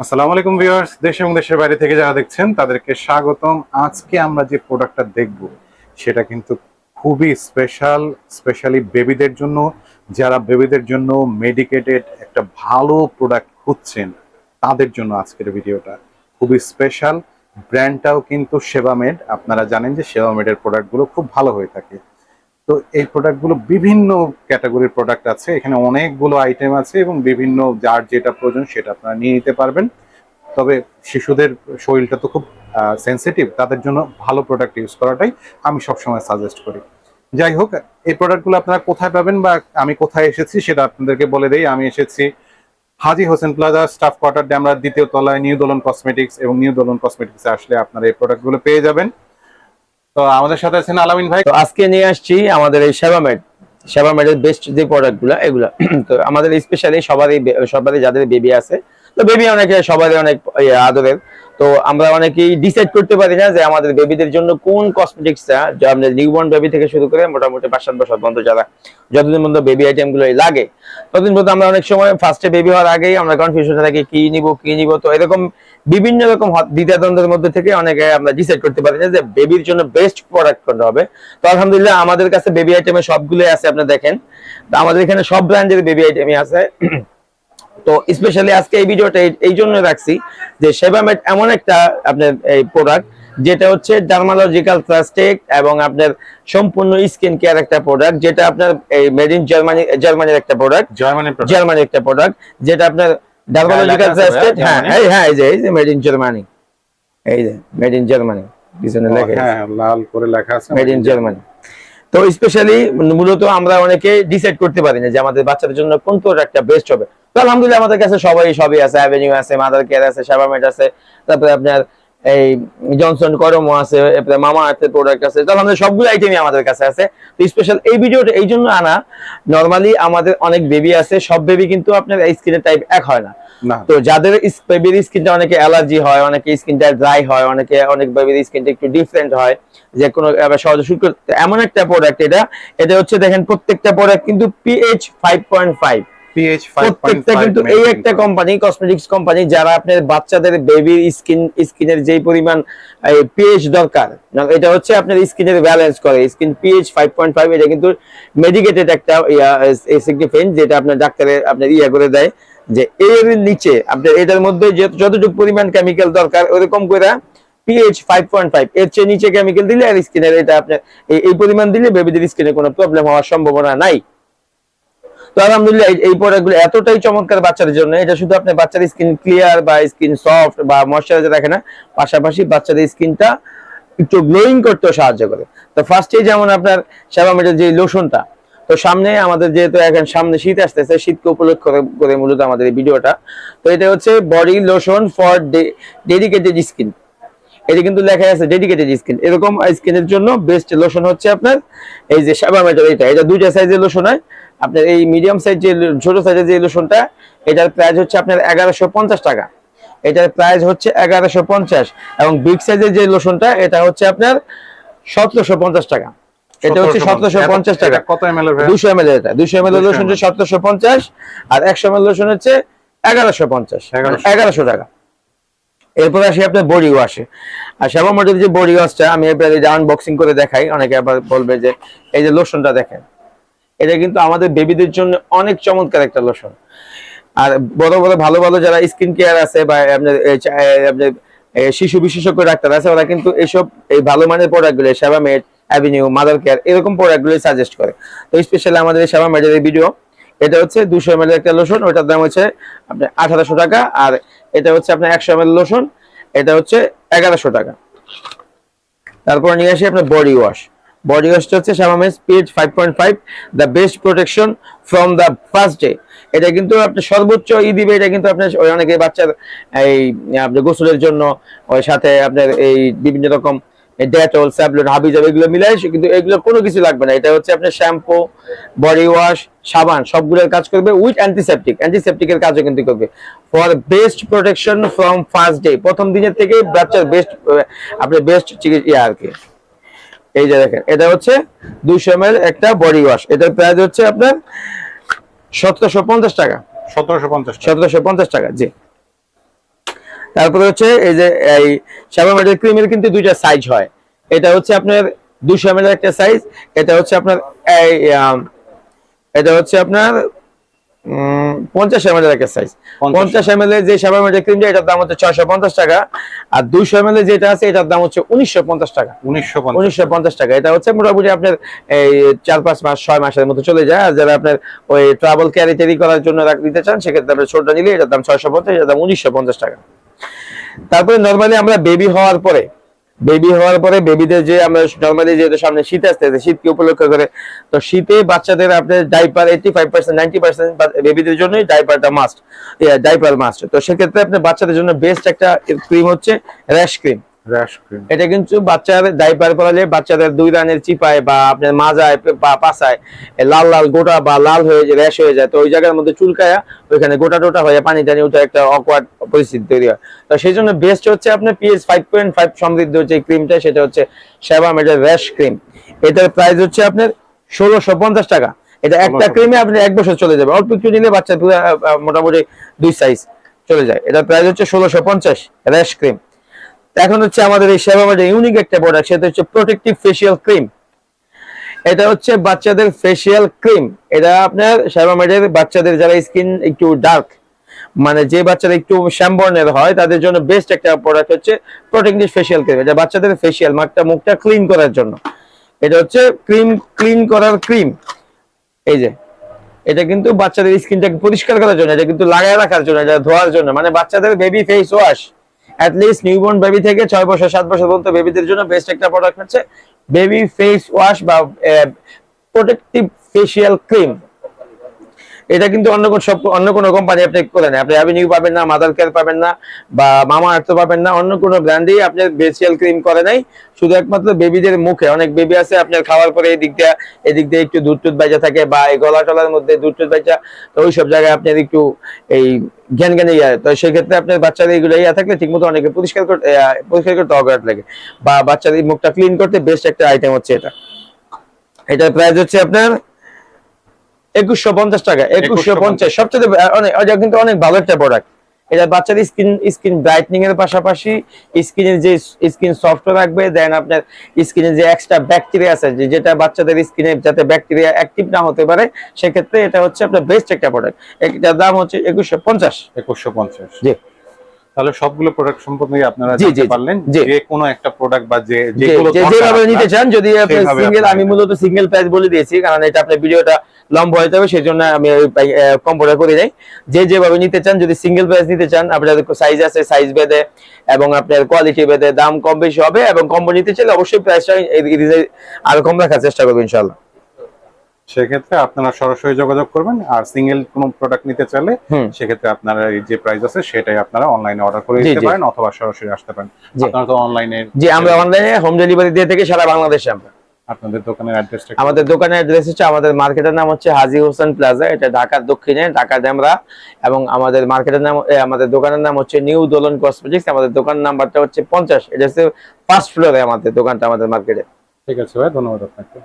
আসসালামু আলাইকুম ভিউয়ার্স, দেশ এবং দেশের বাইরে থেকে যারা দেখছেন তাদেরকে স্বাগতম। আজকে আমরা যে প্রোডাক্টটা দেখব সেটা কিন্তু খুবই স্পেশালি বেবিদের জন্য। যারা বেবিদের জন্য মেডিকেটেড একটা ভালো প্রোডাক্ট খুঁজছেন তাদের জন্য আজকের ভিডিওটা খুবই স্পেশাল। ব্র্যান্ডটাও কিন্তু সেবামেড। আপনারা জানেন যে সেবামেডের প্রোডাক্টগুলো খুব ভালো হয়ে থাকে। তো এই প্রোডাক্টগুলো বিভিন্ন ক্যাটাগরির প্রোডাক্ট আছে, এখানে অনেকগুলো আইটেম আছে এবং বিভিন্ন যার যেটা প্রয়োজন সেটা আপনারা নিয়ে নিতে পারবেন। তবে শিশুদের শরীরটা তো খুব সেনসিটিভ, তাদের জন্য ভালো প্রোডাক্ট ইউজ করাটাই আমি সবসময় সাজেস্ট করি। যাই হোক, এই প্রোডাক্টগুলো আপনারা কোথায় পাবেন বা আমি কোথায় এসেছি সেটা আপনাদেরকে বলে দেই। আমি এসেছি হাজী হোসেন প্লাজা স্টাফ কোয়ার্টার ড্যামরার দ্বিতীয় তলায় নিউ দোলন কসমেটিক্স, এবং নিউ দোলন কসমেটিক্সে আসলে আপনারা এই প্রোডাক্টগুলো পেয়ে যাবেন। তো আমাদের সাথে আছেন আলামিন ভাই। তো আজকে নিয়ে আসছি আমাদের এই সেবামেডের বেস্ট যে প্রোডাক্টগুলো এগুলা। তো আমাদের স্পেশালি সবারই যাদের বেবি আছে, তো বেবি অনেকে সবারই অনেক আদরের। তো আমরা অনেকেই ডিসাইড করতে পারি না যে আমাদের বেবিদের জন্য কোন কসমেটিক্সটা, আমাদের নিউবর্ন বেবি থেকে শুরু করে মোটামুটি 5-7 বছর পর্যন্ত যারা যতদিন পর্যন্ত বেবি আইটেম গুলো লাগে ততদিন পর্যন্ত আমরা অনেক সময় ফার্স্টে বেবি হওয়ার আগেই আমরা কনফিউশনে থাকি কি নিব। তো এরকম বিভিন্ন রকম দ্বিধাদ্বন্দ্বের মধ্যে থেকে অনেকে আমরা ডিসাইড করতে পারি না যে বেবির জন্য বেস্ট প্রোডাক্ট কোনটা হবে। তো আলহামদুলিল্লাহ আমাদের কাছে বেবি আইটেমে সবগুলোই আছে, আপনি দেখেন। তো আমাদের এখানে সব ব্র্যান্ডের বেবি আইটেমই আছে। তো স্পেশালি আজকে এই ভিডিওটা এই জন্য রাখছি যে সেবামেড এমন একটা আপনার এই প্রোডাক্ট যেটা হচ্ছে ডার্মালজিক্যাল প্লাস্টিক এবং আপনার সম্পূর্ণ স্কিন কেয়ার একটা প্রোডাক্ট, যেটা আপনার এই মেড ইন জার্মানির একটা প্রোডাক্ট, জার্মানির একটা প্রোডাক্ট যেটা আপনার ডার্মালজিক্যাল প্লাস্টিক। হ্যাঁ হ্যাঁ, এই যে মেড ইন জার্মানি, এই যে মেড ইন জার্মানি পিছনে লেখা আছে, হ্যাঁ লাল করে লেখা আছে মেড ইন জার্মানি। তো স্পেশালি মূলত আমরা অনেকে ডিসাইড করতে পারি না যে আমাদের বাচ্চাদের জন্য কোন প্রোডাক্টটা বেস্ট হবে। তো আলহামদুলিল্লাহ আমাদের কাছে সবই আছে, অ্যাভিনিউ আছে, মাদার কেয়ার আছে, সেবামেড আছে, তারপরে আপনার এই জনসন করমো আছে, তারপরে মামা আর্থের প্রোডাক্ট আছে। তো আমাদের সবগুলো আইটেমই আমাদের কাছে আছে। তো স্পেশাল এই ভিডিওটা এই জন্য আনা, নরমালি আমাদের অনেক বেবি আছে, সব বেবি কিন্তু আপনার স্কিনের টাইপ এক হয় না। তো যাদের বেবির স্কিনটা অনেকে অ্যালার্জি হয়, অনেকে স্কিনটা ড্রাই হয়, অনেক বেবির স্কিনটা একটু ডিফারেন্ট হয়, যে কোনো সহজে শুট করতে এমন একটা প্রোডাক্ট এটা হচ্ছে দেখেন প্রত্যেকটা প্রোডাক্ট কিন্তু পিএইচ 5.5, প্রত্যেকটা কিন্তু এই একটা কোম্পানি, কসমেটিক্স কোম্পানি, যারা আপনার বাচ্চাদের বেবির স্কিনের যেই পরিমাণ পিএইচ দরকার, এটা হচ্ছে আপনার স্কিনের ব্যালেন্স করে। স্কিন পিএইচ 5.5 এটা কিন্তু মেডিকেটেড একটা সিগনিফিকেন্ট, যেটা আপনার ডাক্তারে আপনার করে দেয় যে এর নিচে আপনার এটার মধ্যে যতটুকু পরিমাণ কেমিক্যাল দরকার ওরকম করে পিএইচ 5.5 এর চেয়ে নিচে কেমিক্যাল দিলে আর স্কিনের এটা আপনার এই পরিমাণ দিলে বেবিদের স্কিনে কোনো প্রবলেম হওয়ার সম্ভাবনা নাই। তো আলহামদুলিল্লাহ এই প্রোডাক্টগুলো এতটাই চমৎকার বাচ্চাদের জন্য। এটা শুধু আপনার বাচ্চার স্কিন ক্লিয়ার বা স্কিন সফট বা ময়শ্চারাইজার রাখে না, পাশাপাশি বাচ্চাদের স্কিনটা একটু গ্লোয়িং করতেও সাহায্য করে। তো ফার্স্টে যেমন আপনার সেবামেডের যে লোশনটা, তো সামনে আমাদের যেহেতু এখন সামনে শীত আসতেছে, শীতকে উপলক্ষ করে মূলত আমাদের এই ভিডিওটা। তো এটা হচ্ছে body lotion for dedicated skin, এটা কিন্তু লেখা আছে ডেডিকেটেড স্কিন। এরকম স্কিনের জন্য বেস্ট লোশন হচ্ছে আপনার এই যে সেবামেডের। এটা দুইটা সাইজের লোশন হয়। আপনার এই মিডিয়াম সাইজ যে ছোট সাইজের যে লোশনটা, এটার প্রাইস হচ্ছে আপনার 1150 টাকা, এটার প্রাইস হচ্ছে 1150। এবং বিগ সাইজের যে লোশনটা এটা হচ্ছে আপনার 1750 টাকা, এটা হচ্ছে 1750 টাকা। কত এমএল? 200 ml। এটা 200 ml লোশন হচ্ছে 1750, আর 100 ml লোশন হচ্ছে 1150, 1100 টাকা। এরপর আসি আপনার বডি ওয়াশে। আর সেবামেডের যে বডি ওয়াশটা আমি এবার আনবক্সিং করে দেখাই, অনেকে আবার বলবে যে এই যে লোশনটা দেখেন, এটা কিন্তু আমাদের বেবিদের জন্য অনেক চমৎকার একটা লোশন। আর বড় ভালো যারা স্কিন কেয়ার আছে বা আপনার শিশু বিশেষজ্ঞ ডাক্তার আছে, ওরা কিন্তু এইসব এই ভালো মানের প্রোডাক্টগুলো সেবামেড, অ্যাভিনিউ, মাদার কেয়ার এরকম প্রোডাক্টগুলো সাজেস্ট করে। তো স্পেশালি আমাদের সেবামেডের এই ভিডিও, এটা হচ্ছে 200 ml একটা লোশন, ওটার দাম হচ্ছে আপনার 1800 টাকা। আর এটা হচ্ছে আপনার 100 ml লোশন, এটা হচ্ছে 1100 টাকা। তারপর নিয়ে আসি আপনার বডি ওয়াশটা হচ্ছে Sebamed pH 5.5, the best protection from the first day. এটা কিন্তু আপনার সর্বোচ্চ দিবে। এটা কিন্তু আপনার অনেকে বাচ্চার এই আপনার গোসলের জন্য ওই সাথে আপনার এই বিভিন্ন রকম ডেটল, স্যাবলন, হাবিজাব এগুলো মিলাই, কিন্তু এগুলো কোনো কিছু লাগবে না। এটা হচ্ছে আপনার শ্যাম্পু, বডি ওয়াশ, সাবান সবগুলোর কাজ করবে উইথ অ্যান্টিসেপটিকের কাজও কিন্তু করবে for best protection from first day. প্রথম দিনের থেকে বাচ্চার বেস্ট আপনার বেস্ট চিকিৎসা আর কি। এই যে দেখেন, এটা হচ্ছে 200 ml একটা বডি ওয়াশ, এটার প্রাইস হচ্ছে আপনার 1750 টাকা। 1750 1750 টাকা, জি। তারপরে হচ্ছে এই যে এই শ্যাবামেটের ক্রিমের কিন্তু দুইটা সাইজ হয়। এটা হচ্ছে আপনার 200 ml এর একটা সাইজ, এটা হচ্ছে আপনার এই এটা হচ্ছে আপনার 50 ml এর একটা সাইজ। 50 ml এর যে শ্যাবামেটের ক্রিমটা এটার দাম হচ্ছে 650 টাকা, আর 200 ml এর যেটা আছে এটার দাম হচ্ছে 1950 টাকা। 1950 টাকা। এটা হচ্ছে মোটামুটি আপনার এই 4-5 মাস 6 মাসের মতো চলে যায়। আর যারা আপনার ওই ট্রাভেল ক্যারি ট্যারি করার জন্য দিতে চান সেক্ষেত্রে আপনার ছোটটা নিলে এটার দাম 650, এটার দাম 1950 টাকা। তারপরে নরমালি আমরা বেবি হওয়ার পরে বেবিদের যে আমরা নরমালি যেহেতু সামনে শীত আসতেছে, শীতকে উপলক্ষ করে, তো শীতে বাচ্চাদের আপনার ডাইপার 85% 90% বেবিদের জন্যই ডাইপারটা মাস্ট, ডাইপার মাস্ট। তো সেক্ষেত্রে আপনার বাচ্চাদের জন্য বেস্ট একটা ক্রিম হচ্ছে র্যাশ ক্রিম। এটা কিন্তু বাচ্চার ডাইপার পরালে বাচ্চাদের 2 রানের চিপায় বা আপনার মাজায় বা পাছায় লাল লাল গোটা বা লাল হয়ে যায়, র্যাশ হয়ে যায়। তো ওই জায়গার মধ্যে চুলকায়া ওইখানে গোটা টোটা হয়ে পানি টানি ওটা একটা অকওয়ার্ড পরিস্থিতি তৈরি হয়। তো সেই জন্য বেস্ট হচ্ছে আপনার পিএস 5.5 সমৃদ্ধ যে ক্রিমটা সেটা হচ্ছে শ্যাবামেটের র্যাশ ক্রিম। এটার প্রাইস হচ্ছে আপনার 1650 টাকা। এটা একটা ক্রিমে আপনি 1 বছর চলে যাবে, অল্প একটু নিলে বাচ্চা মোটামুটি 2 সাইজ চলে যায়। এটার প্রাইস হচ্ছে 1650 র্যাশ ক্রিম। এখন হচ্ছে আমাদের এই শ্যাবামেটের ইউনিক একটা প্রোডাক্ট, সেটা হচ্ছে প্রোটেক্টিভ ফেসিয়াল ক্রিম। এটা হচ্ছে বাচ্চাদের ফেসিয়াল ক্রিম। এটা আপনার শ্যাবামেটের বাচ্চাদের যারা স্কিন একটু ডার্ক, মানে যে বাচ্চারা একটু শ্যামবর্ণের হয় তাদের জন্য বেস্ট একটা প্রোডাক্ট হচ্ছে প্রোটেক্টিভ ফেসিয়াল ক্রিম। এটা বাচ্চাদের ফেসিয়াল মুখটা ক্লিন করার জন্য। এটা হচ্ছে ক্লিন করার ক্রিম। এই যে এটা কিন্তু বাচ্চাদের স্কিনটাকে পরিষ্কার করার জন্য, এটা কিন্তু লাগায় রাখার জন্য, এটা ধোয়ার জন্য, মানে বাচ্চাদের baby face wash. At least newborn baby থেকে 6 বছর 7 বছর পর্যন্ত বেবিদের জন্য বেস্ট একটা প্রোডাক্ট হচ্ছে বেবি ফেস ওয়াশ বা প্রোটেক্টিভ ফেসিয়াল ক্রিম। এটা কিন্তু অন্য কোনো কোম্পানি আপনি করে না, আপনি অ্যাভিনিউ পাবেন না, মাদার কেয়ার পাবেন না, বা মামা আর্থ পাবেন না, অন্য কোনো ব্র্যান্ডেই আপনার ফেসিয়াল ক্রিম করে নাই। শুধু একমাত্র বেবিদের মুখে, অনেক বেবি আছে আপনার খাওয়ার পরে এদিক দিয়ে একটু দুধ টুধ বাইজা থাকে বা এই গলা টলার মধ্যে দুধ টুধ বাইজা, তো ওই সব জায়গায় আপনার একটু এই জ্ঞান ইয়া, তো সেক্ষেত্রে আপনার বাচ্চাদের এগুলো ইয়া থাকলে ঠিক মতো অনেকে পরিষ্কার করতে অগাট লাগে, বা বাচ্চাদের মুখটা ক্লিন করতে বেস্ট একটা আইটেম হচ্ছে এটা। এটার প্রাইস হচ্ছে আপনার 2150 টাকা। 2150 সবচেয়ে অনেক কিন্তু অনেক ভালো একটা প্রোডাক্ট। এটা বাচ্চাদের স্কিন ব্রাইটনিং এর পাশাপাশি স্কিনের যে স্কিন সফট রাখবে, দেন আপনার স্কিনে যে এক্সট্রা ব্যাকটেরিয়া আছে যেটা বাচ্চাদের স্কিনে যাতে ব্যাকটেরিয়া অ্যাক্টিভ না হতে পারে, সেক্ষেত্রে এটা হচ্ছে আপনার বেস্ট একটা প্রোডাক্ট। এটার দাম হচ্ছে 2150। জি। তাহলে সবগুলো প্রোডাক্ট সম্পর্কে আপনারা জানতে পারলেন। যে কোনো একটা প্রোডাক্ট বা যেভাবে নিতে চান, যদি আপনি সিঙ্গেল, আমি মূলত সিঙ্গেল প্রাইস বলে দিয়েছি কারণ এটা আপনার ভিডিওটা লম্বা হয়ে যাবে, সেই জন্য আমি কম করে করি নাই। যেভাবে নিতে চান, যদি সিঙ্গেল প্রাইস নিতে চান, আপনাদের সাইজ আছে, সাইজ ভেদে এবং আপনার কোয়ালিটি ভেদে দাম কম বেশি হবে, এবং কম্বো নিতে চাইলে অবশ্যই প্রাইসটা আরো কম রাখার চেষ্টা করবো ইনশাআল্লাহ। সেক্ষেত্রে আপনারা সরাসরি যোগাযোগ করবেন। আর সিঙ্গেল কোনো প্রোডাক্ট নিতে চাইলে সেক্ষেত্রে আপনারা যে প্রাইস আছে সেটাই আপনারা অনলাইনে অর্ডার করে দিতে পারেন, অথবা সরাসরি আসতে পারেন। আপনারা তো অনলাইনে, জি আমরা অনলাইনে হোম ডেলিভারি দিয়ে থেকে সারা বাংলাদেশে আমরা। আপনাদের দোকানের অ্যাড্রেসটা? আমাদের দোকানের অ্যাড্রেস হচ্ছে, আমাদের মার্কেটের নাম হচ্ছে হাজী হোসেন প্লাজা, এটা ঢাকার দক্ষিণে, ঢাকা ডেমরা। এবং আমাদের মার্কেটের নাম, আমাদের দোকানের নাম হচ্ছে নিউ দোলন কসমেটিক্স। আমাদের দোকান নাম্বারটা হচ্ছে 50। এটা হচ্ছে ফার্স্ট ফ্লোরে আমাদের দোকানটা, আমাদের মার্কেটে। ঠিক আছে ভাই, ধন্যবাদ আপনাকে।